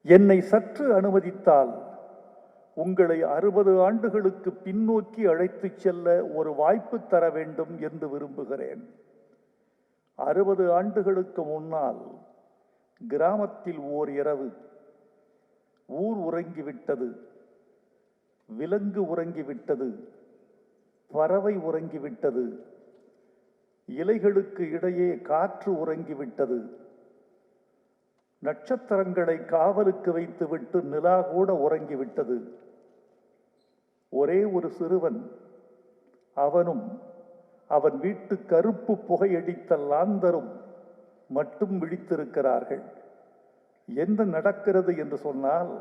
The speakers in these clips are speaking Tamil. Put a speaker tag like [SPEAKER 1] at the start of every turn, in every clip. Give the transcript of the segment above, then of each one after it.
[SPEAKER 1] என்னை சற்று அனுமதித்தால் உங்களை 60 ஆண்டுகளுக்கு பின்னோக்கி அழைத்துச் செல்ல ஒரு வாய்ப்பு தர வேண்டும் என்று விரும்புகிறேன். 60 ஆண்டுகளுக்கு முன்னால் கிராமத்தில் ஓர் இரவு ஊர் உறங்கிவிட்டது, விலங்கு உறங்கிவிட்டது, பறவை உறங்கிவிட்டது, இலைகளுக்கு இடையே காற்று உறங்கிவிட்டது. நட்சத்திரங்களை காவலுக்கு வைத்துவிட்டு நிலா கூட உறங்கிவிட்டது. ஒரே ஒரு சிறுவன், அவனும் அவன் வீட்டு கருப்பு புகையடித்த லாந்தரும் மட்டும் விழித்திருக்கிறார்கள். என்ன நடக்கிறது என்று சொன்னால்,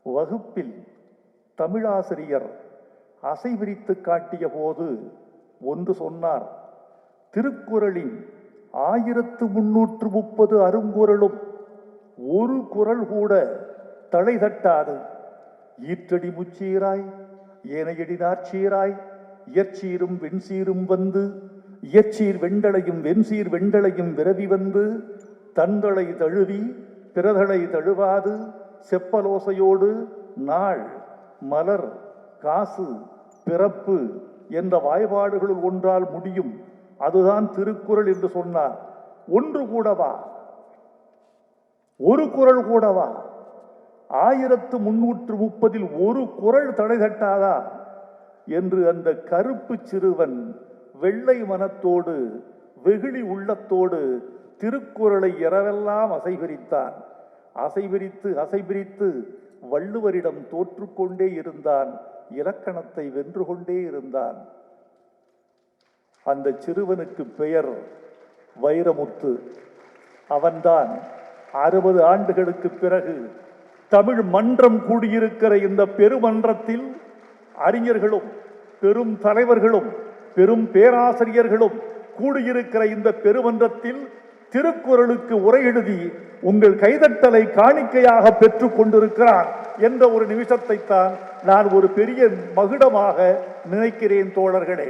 [SPEAKER 1] வகுப்பில் தமிழாசிரியர் அசைவிரித்து காட்டிய போது ஒன்று சொன்னார். திருக்குறளின் 1330 அருங்குறளும் ஒரு குறள் கூட தலை தட்டாது. ஈற்றடி முச்சீராய் ஏனையடி நாற்சீராய் இயற்சீரும் வெண்சீரும் வந்து இயற்சீர் வெண்டளையும் வெண்சீர் வெண்டளையும் விரவி வந்து தந்தளை தழுவி பிறதளை தழுவாது செப்பலோசையோடு நாள் மலர் காசு பிறப்பு என்ற வாய்பாடுகளுள் ஒன்றால் முடியும். அதுதான் திருக்குறள் என்று சொன்னார். ஒன்று கூடவா, ஒரு குறள் கூடவா? 1330 ஒரு குறள் தடை தட்டாதா என்று அந்த கருப்பு சிறுவன் வெள்ளை மனத்தோடு வெகுளி உள்ளத்தோடு திருக்குறளை இரவெல்லாம் அசைபிரித்தான். அசைபிரித்து வள்ளுவரிடம் தோற்றுக்கொண்டே இருந்தான். இலக்கணத்தை வென்று கொண்டே இருந்தான். அந்த சிறுவனுக்கு பெயர் வைரமுத்து. அவன்தான் 60 ஆண்டுகளுக்கு பிறகு தமிழ் மன்றம் கூடியிருக்கிற இந்த பெருமன்றத்தில் அறிஞர்களும் பெரும் தலைவர்களும் பெரும் பேராசிரியர்களும் கூடியிருக்கிற இந்த பெருமன்றத்தில் திருக்குறளுக்கு உரை எழுதி உங்கள் கைதட்டலை காணிக்கையாக பெற்றுக் கொண்டிருக்கிறார் என்ற ஒரு நிமிஷத்தை தான் நான் ஒரு பெரிய மகுடமாக நினைக்கிறேன் தோழர்களே.